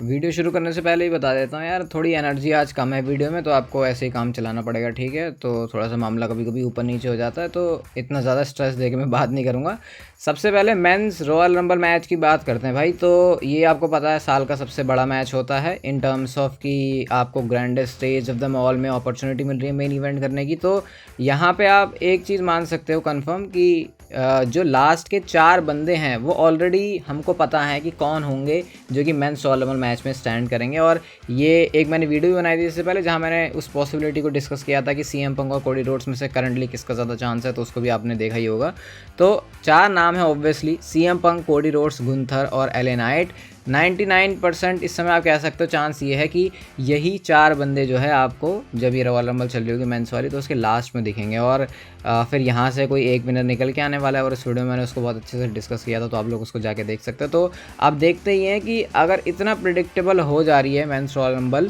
Video शुरू करने से पहले ही बता देता हूँ यार, थोड़ी एनर्जी आज कम है वीडियो में, तो आपको ऐसे ही काम चलाना पड़ेगा, ठीक है। तो थोड़ा सा मामला कभी कभी ऊपर नीचे हो जाता है, तो इतना ज़्यादा स्ट्रेस दे के मैं बात नहीं करूँगा। सबसे पहले मेंस रॉयल रंबल मैच की बात करते हैं भाई। तो ये आपको पता है साल का सबसे बड़ा मैच होता है इन टर्म्स ऑफ कि आपको grandest stage of the mall में अपॉर्चुनिटी मिल रही है मेन इवेंट करने की। तो यहाँ पे आप एक चीज़ मान सकते हो कंफर्म कि जो लास्ट के 4 बंदे हैं वो ऑलरेडी हमको पता है कि कौन होंगे जो कि मेंस रॉयल रंबल मैच में स्टैंड करेंगे। और ये एक मैंने वीडियो भी बनाई थी इससे पहले, जहाँ मैंने उस पॉसिबिलिटी को डिस्कस किया था कि सीएम पंक और कोडी रोड्स में से करंटली किसका ज़्यादा चांस है, तो उसको भी आपने देखा ही होगा। तो 4 नाम है obviously, CM Punk, Cody Rhodes, Gunther और एले नाइट। 99% इस समय आप कह सकते हो चांस ये है कि यही 4 बंदे जो है आपको जब ये रॉयल रंबल चल रही होगी मेंस वाली तो उसके लास्ट में दिखेंगे। और फिर यहाँ से कोई एक विनर निकल के आने वाला है, और इस वीडियो में मैंने उसको बहुत अच्छे से डिस्कस किया था, तो आप लोग उसको जाके देख सकते हो। तो आप देखते ही हैं कि अगर इतना प्रिडिक्टेबल हो जा रही है मेंस रॉयल रंबल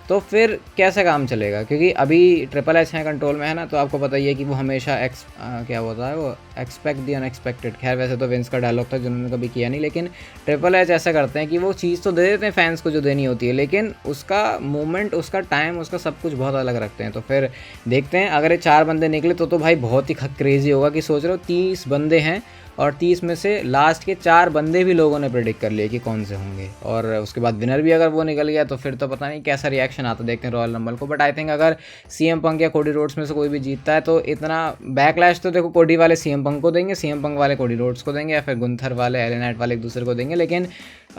तो फिर कैसे काम चलेगा, क्योंकि अभी ट्रिपल एच है कंट्रोल में है ना, तो आपको पता ही है कि वो हमेशा क्या होता है वो एक्सपेक्ट दी अनएक्सपेक्टेड। खैर वैसे तो विंस का डायलॉग था जिन्होंने कभी किया नहीं, लेकिन ट्रिपल एच ऐसा करते हैं कि वो चीज़ तो दे देते हैं फैंस को जो देनी होती है, लेकिन उसका मूवमेंट, उसका टाइम, उसका सब कुछ बहुत अलग रखते हैं। तो फिर देखते हैं अगर ये 4 बंदे निकले तो भाई बहुत ही क्रेजी होगा कि सोच रहे हो 30 बंदे हैं और 30 में से लास्ट के 4 बंदे भी लोगों ने प्रेडिक्ट कर लिए कि कौन से होंगे, और उसके बाद विनर भी अगर वो निकल गया तो फिर तो पता नहीं कैसा रिएक्शन आता, देखते हैं रॉयल रंबल को। बट आई थिंक अगर सीएम पंक या कोडी रोड्स में से कोई भी जीतता है तो इतना बैकलैश तो देखो कोडी वाले सीएम पंक को देंगे, सीएम पंक वाले कोडी रोड्स को देंगे, या फिर गुंथर वाले एले नाइट वाले एक दूसरे को देंगे, लेकिन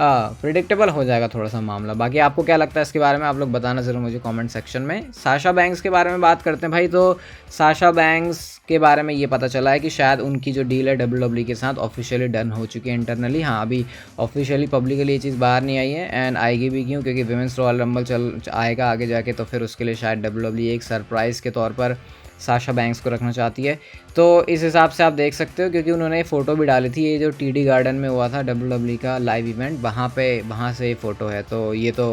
प्रिडिक्टेबल हो जाएगा थोड़ा सा मामला। बाकी आपको क्या लगता है इसके बारे में, आप लोग बताना ज़रूर मुझे कमेंट सेक्शन में। साशा बैंक्स के बारे में बात करते हैं भाई। तो साशा बैंक्स के बारे में ये पता चला है कि शायद उनकी जो डील है डब्ल्यूडब्ल्यूई के साथ ऑफिशियली डन हो चुकी है इंटरनली। हाँ, अभी ऑफिशियली पब्लिकली ये चीज़ बाहर नहीं आई है, एंड आएगी भी क्यों, क्योंकि विमेंस रॉयल रंबल चल आएगा आगे जाके, तो फिर उसके लिए शायद डब्ल्यूडब्ल्यूई एक सरप्राइज़ के तौर पर साशा बैंक्स को रखना चाहती है। तो इस हिसाब से आप देख सकते हो, क्योंकि उन्होंने फ़ोटो भी डाली थी, ये जो टीडी गार्डन में हुआ था डब्ल्यूडब्ल्यूई का लाइव इवेंट, वहाँ से फ़ोटो है। तो ये तो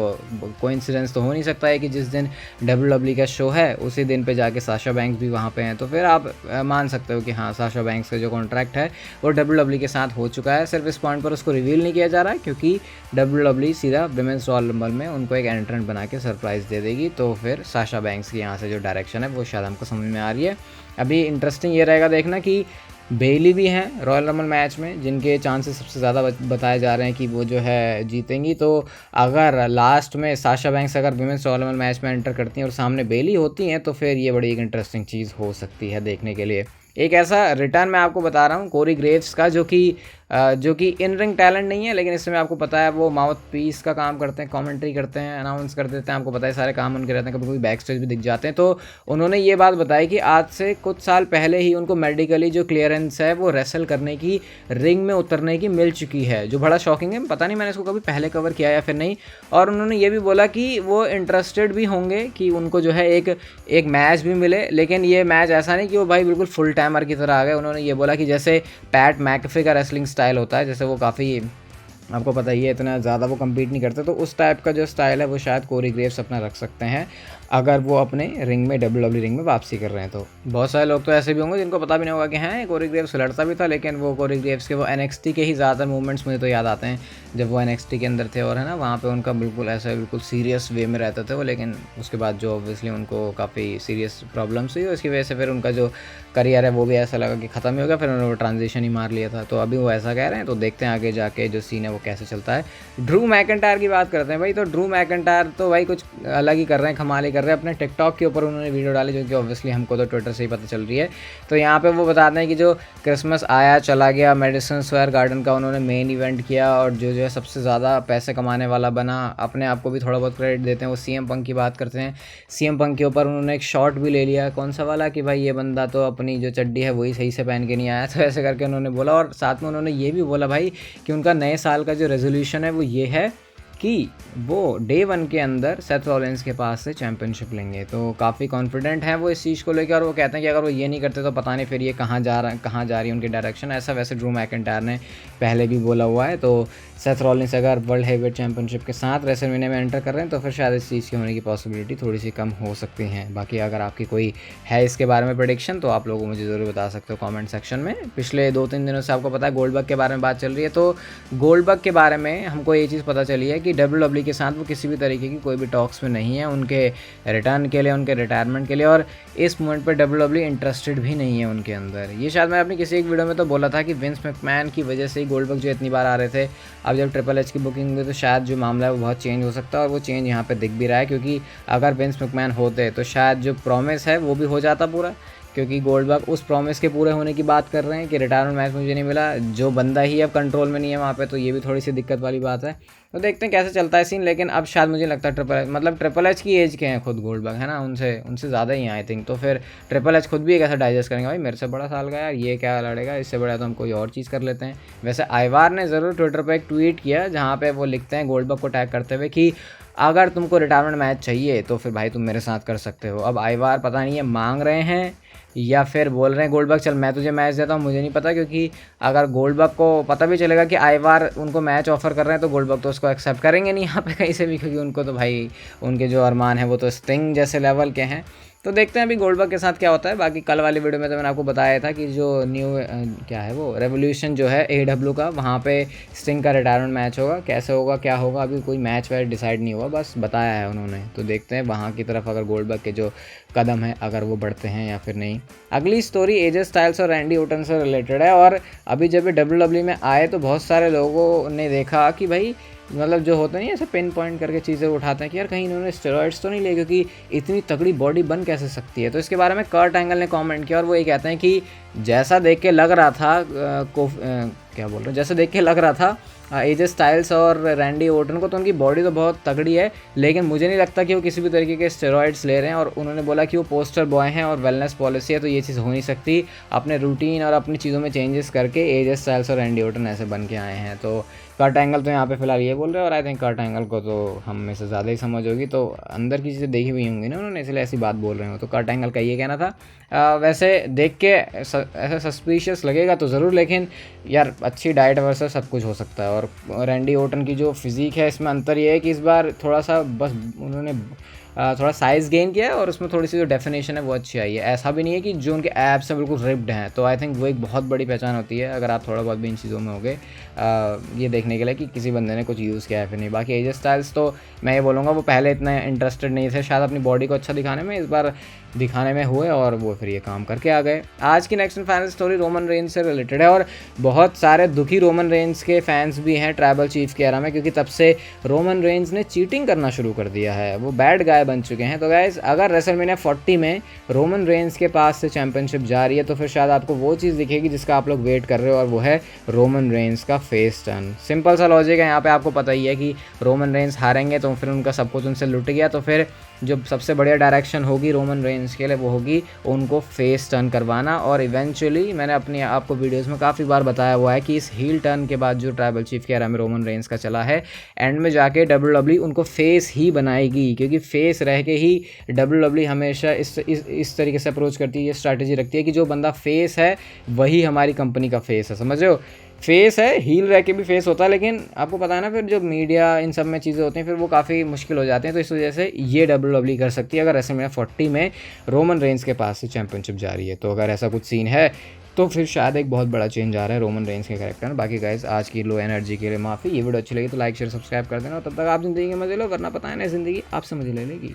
कोइंसिडेंस तो हो नहीं सकता है कि जिस दिन डब्ल्यूडब्ल्यूई का शो है उसी दिन पे जाके साशा बैंक्स भी वहाँ पे हैं। तो फिर आप मान सकते हो कि हाँ, साशा बैंक्स का जो कॉन्ट्रैक्ट है वो डब्ल्यूडब्ल्यूई के साथ हो चुका है। सिर्फ इस पॉइंट पर उसको रिवील नहीं किया जा रहा है, क्योंकि डब्ल्यूडब्ल्यूई सीधा विमेंस रॉयल रंबल में उनको एक एंट्रेंट बना के सरप्राइज़ दे देगी। तो फिर साशा बैंक्स की यहाँ से जो डायरेक्शन है वो शायद हमको समझ में आ रही है। अभी इंटरेस्टिंग ये रहेगा देखना कि बेली भी हैं रॉयल रंबल मैच में, जिनके चांसेस सबसे ज़्यादा बताए जा रहे हैं कि वो जो है जीतेंगी। तो अगर लास्ट में साशा बैंक्स अगर विमेंस रॉयल रंबल मैच में एंटर करती हैं और सामने बेली होती हैं तो फिर ये बड़ी एक इंटरेस्टिंग चीज़ हो सकती है देखने के लिए। एक ऐसा रिटर्न मैं आपको बता रहा हूँ कोरी ग्रेव्स का, जो कि इन रिंग टैलेंट नहीं है, लेकिन इसमें आपको पता है वो माउथ पीस का काम करते हैं, कमेंट्री करते हैं, अनाउंस कर देते हैं, आपको पता है सारे काम उनके रहते हैं, कभी कभी बैक स्टेज भी दिख जाते हैं। तो उन्होंने ये बात बताई कि आज से कुछ साल पहले ही उनको मेडिकली जो क्लियरेंस है वो रेसल करने की, रिंग में उतरने की मिल चुकी है, जो बड़ा शॉकिंग है। पता नहीं मैंने इसको कभी पहले कवर किया या फिर नहीं। और उन्होंने ये भी बोला कि वो इंटरेस्टेड भी होंगे कि उनको जो है एक मैच भी मिले, लेकिन ये मैच ऐसा नहीं कि वो भाई बिल्कुल फुल टाइमर की तरह आ गए। उन्होंने ये बोला कि जैसे पैट मैकफे का रेसलिंग स्टाइल होता है, जैसे वो काफ़ी आपको पता ही है इतना ज़्यादा वो कम्पीट नहीं करते, तो उस टाइप का जो स्टाइल है वो शायद कोरी ग्रेव्स अपना रख सकते हैं अगर वो अपने रिंग में डब्ल्यूडब्ल्यूई रिंग में वापसी कर रहे हैं। तो बहुत सारे लोग तो ऐसे भी होंगे जिनको पता भी नहीं होगा कि हाँ कोरी ग्रेव्स लड़ता भी था, लेकिन वो कोरी ग्रेव्स के वो एनएक्सटी के ही ज़्यादा मूवमेंट्स मुझे तो याद आते हैं जब वो एनएक्सटी के अंदर थे, और है ना वहाँ पे उनका बिल्कुल ऐसा बिल्कुल सीरियस वे में रहते थे वो। लेकिन उसके बाद जो ऑब्वियसली उनको काफ़ी सीरियस प्रॉब्लम्स हुई, उसकी वजह से फिर उनका जो करियर है वो भी ऐसा लगा कि ख़त्म ही हो गया, फिर उन्होंने वो ट्रांजिशन ही मार लिया था। तो अभी वो ऐसा कह रहे हैं, तो देखते हैं आगे जाके जो सीन है वो कैसे चलता है। ड्रू मैकिंटायर की बात करते हैं भाई। तो ड्रू मैकिंटायर तो भाई कुछ अलग ही कर रहे हैं, कमाल ही कर रहे हैं। अपने टिकटॉक के ऊपर उन्होंने वीडियो डाली, जो कि ऑब्वियसली हमको तो ट्विटर से ही पता चल रही है। तो यहाँ पे वो बताते हैं कि जो क्रिसमस आया चला गया मैडिसन स्क्वायर गार्डन का उन्होंने मेन इवेंट किया, और जो है सबसे ज़्यादा पैसे कमाने वाला बना, अपने आप को भी थोड़ा बहुत क्रेडिट देते हैं। वो सीएम पंक की बात करते हैं, सीएम पंक के ऊपर उन्होंने एक शॉट भी ले लिया, कौन सा वाला कि भाई ये बंदा तो अपनी जो चड्डी है वही सही से पहन के नहीं आया, तो ऐसे करके उन्होंने बोला। और साथ में उन्होंने ये भी बोला भाई कि उनका नए साल का जो रेजोल्यूशन है वो ये है कि वो डे 1 के अंदर सेथ रॉलिंस के पास से चैंपियनशिप लेंगे। तो काफ़ी कॉन्फिडेंट हैं वो इस चीज़ को लेकर, और वो कहते हैं कि अगर वो ये नहीं करते तो पता नहीं फिर ये कहाँ जा रही है उनकी डायरेक्शन। ऐसा वैसे ड्रू मैकिंटायर ने पहले भी बोला हुआ है। तो सेथ रॉलिंस अगर वर्ल्ड हेवीवेट चैंपियनशिप के साथ रेसलमेनिया में एंटर कर रहे हैं तो फिर शायद इस चीज़ की होने की पॉसिबिलिटी थोड़ी सी कम हो सकती हैं। बाकी अगर आपकी कोई है इसके बारे में प्रेडिक्शन तो आप लोगों को मुझे ज़रूर बता सकते हो कमेंट सेक्शन में। पिछले 2-3 दिनों से आपको पता है गोल्डबर्ग के बारे में बात चल रही है, तो गोल्डबर्ग के बारे में हमको ये चीज़ पता चली है कि WWE के साथ वो किसी भी तरीके की कोई भी टॉक्स में नहीं है उनके रिटर्न के लिए, उनके रिटायरमेंट के लिए, और इस मोमेंट पर WWE इंटरेस्टेड भी नहीं है उनके अंदर। ये शायद मैं अपनी किसी एक वीडियो में तो बोला था कि विंस मैकमैन की वजह से ही गोल्डबर्ग जो इतनी बार आ रहे थे, अब जब ट्रिपल एच की बुकिंग हुई तो शायद जो मामला है वो बहुत चेंज हो सकता है, और वो चेंज यहाँ पे दिख भी रहा है, क्योंकि अगर विंस मैकमैन होते तो शायद जो प्रॉमिस है वो भी हो जाता पूरा, क्योंकि गोल्डबर्ग उस प्रॉमिस के पूरे होने की बात कर रहे हैं कि रिटायरमेंट मैच मुझे नहीं मिला, जो बंदा ही अब कंट्रोल में नहीं है वहाँ पे, तो ये भी थोड़ी सी दिक्कत वाली बात है। तो देखते हैं कैसे चलता है सीन, लेकिन अब शायद मुझे लगता है ट्रिपल एच की एज के हैं खुद गोल्डबर्ग, है ना, उनसे ज़्यादा ही आई थिंक, तो फिर ट्रिपल एच खुद भी एक ऐसा डाइजेस्ट करेंगे, भाई मेरे से बड़ा साल का यार, ये क्या लड़ेगा, इससे बड़ा तो हम कोई और चीज़ कर लेते हैं। वैसे आइवार ने ज़रूर ट्विटर पर एक ट्वीट किया जहाँ पर वो लिखते हैं गोल्डबर्ग को टैग करते हुए कि अगर तुमको रिटायरमेंट मैच चाहिए तो फिर भाई तुम मेरे साथ कर सकते हो। अब आइवार पता नहीं है मांग रहे हैं या फिर बोल रहे हैं गोल्डबर्ग चल मैं तुझे मैच देता हूँ, मुझे नहीं पता, क्योंकि अगर गोल्डबर्ग को पता भी चलेगा कि आइवार उनको मैच ऑफर कर रहे हैं तो गोल्डबर्ग तो उसको एक्सेप्ट करेंगे नहीं यहाँ पे कहीं से भी, क्योंकि उनको तो भाई उनके जो अरमान है वो तो स्टिंग जैसे लेवल के हैं। तो देखते हैं अभी गोल्डबर्ग के साथ क्या होता है। बाकी कल वाली वीडियो में तो मैंने आपको बताया था कि जो न्यू क्या है वो रेवोल्यूशन जो है AEW का, वहाँ पे स्टिंग का रिटायरमेंट मैच होगा, कैसे होगा क्या होगा अभी कोई मैच वैच डिसाइड नहीं हुआ, बस बताया है उन्होंने। तो देखते हैं वहाँ की तरफ अगर गोल्डबर्ग के जो कदम है अगर वो बढ़ते हैं या फिर नहीं। अगली स्टोरी AJ स्टाइल्स और रैंडी ओर्टन से रिलेटेड है, और अभी जब ये WWE में आए तो बहुत सारे लोगों ने देखा कि भाई मतलब जो होता नहीं ऐसे पिन पॉइंट करके चीज़ें उठाते हैं कि यार कहीं इन्होंने स्टेरॉइड्स तो नहीं लिए, क्योंकि इतनी तगड़ी बॉडी बन कैसे सकती है। तो इसके बारे में कर्ट एंगल ने कमेंट किया और वो ये कहते हैं कि जैसा देख के लग रहा था क्या बोल रहे हैं, जैसे देख के लग रहा था AJ स्टाइल्स और रैंडी ओर्टन को तो उनकी बॉडी तो बहुत तगड़ी है, लेकिन मुझे नहीं लगता कि वो किसी भी तरीके के स्टेरॉइड्स ले रहे हैं। और उन्होंने बोला कि वो पोस्टर बॉय हैं और वेलनेस पॉलिसी है, तो ये चीज़ हो नहीं सकती। अपने रूटीन और अपनी चीज़ों में चेंजेस करके AJ स्टाइल्स और रैंडी ओर्टन ऐसे बन के आए हैं। तो कर्ट एंगल तो यहाँ पे फिलहाल ये बोल रहे हैं, और आई थिंक कर्ट एंगल को तो हम में से ज़्यादा ही समझ होगी, तो अंदर की चीज़ें देखी हुई होंगी ना उन्होंने, इसलिए ऐसी बात बोल रहे हो। तो कर्ट एंगल का ये कहना था। वैसे देख के ऐसा सस्पिशियस लगेगा तो ज़रूर, लेकिन यार अच्छी डाइट वर्सेस सब कुछ हो सकता है। और रैंडी ओर्टन की जो फिज़ीक है इसमें अंतर ये है कि इस बार थोड़ा सा बस उन्होंने थोड़ा साइज़ गेन किया है और उसमें थोड़ी सी जो डेफिनेशन है वो अच्छी आई है। ऐसा भी नहीं है कि जो उनके एब्स हैं बिल्कुल रिप्ड हैं, तो आई थिंक वो एक बहुत बड़ी पहचान होती है अगर आप थोड़ा बहुत भी इन चीज़ों में हो गए ये देखने के लिए कि किसी बंदे ने कुछ यूज़ किया है फिर नहीं। बाकी AJ स्टाइल्स तो मैं ये बोलूँगा वो पहले इतना इंटरेस्टेड नहीं थे शायद अपनी बॉडी को अच्छा दिखाने में, इस बार दिखाने में हुए और वो फिर ये काम करके आ गए। आज की next final story Roman Reigns से रिलेटेड है, और बहुत सारे दुखी रोमन रेंज के फैंस भी हैं ट्राइबल चीफ के एरा में, क्योंकि तब से रोमन रेंज ने चीटिंग करना शुरू कर दिया है, वो बैड गाय बन चुके हैं। तो गाइस अगर रेसलमेनिया 40 में रोमन रेंज के पास से चैंपियनशिप जा रही है तो फिर शायद आपको वो चीज़ दिखेगी जिसका आप लोग वेट कर रहे हो, और वो है रोमन रेंज का फेस टर्न। सिंपल सा लॉजिक है यहाँ पे, आपको पता ही है कि रोमन रेंज हारेंगे तो फिर उनका सब कुछ उनसे लुट गया, तो फिर जो सबसे बढ़िया डायरेक्शन होगी रोमन रेंज के लिए वो होगी उनको फेस टर्न करवाना। और इवेंचुअली मैंने अपनी आपको वीडियोस में काफ़ी बार बताया हुआ है कि इस हील टर्न के बाद जो ट्राइबल चीफ के एरा में रोमन रेंज का चला है, एंड में जाके WWE उनको फेस ही बनाएगी, क्योंकि फेस रह के ही WWE हमेशा इस तरीके से अप्रोच करती है, ये स्ट्रैटेजी रखती है कि जो बंदा फेस है वही हमारी कंपनी का फेस है, समझ रहे हो। फेस है, हील रह के भी फेस होता है, लेकिन आपको पता है ना फिर जो मीडिया इन सब में चीज़ें होती हैं फिर वो काफ़ी मुश्किल हो जाती हैं। तो इस वजह से ये WWE कर सकती है अगर रेसलमेनिया 40 में रोमन रेंज के पास से चैंपियनशिप जा रही है। तो अगर ऐसा कुछ सीन है तो फिर शायद एक बहुत बड़ा चेंज आ रहा है रोमन रेंज के कैरेक्टर में। बाकी गाइस आज की लो एनर्जी के लिए माफ़ी। ये वीडियो अच्छी लगी तो लाइक शेयर सब्सक्राइब कर देना, और तब तक आप ज़िंदगी के मजे लो, वरना पता है ना ज़िंदगी आपसे मजे ले लेगी।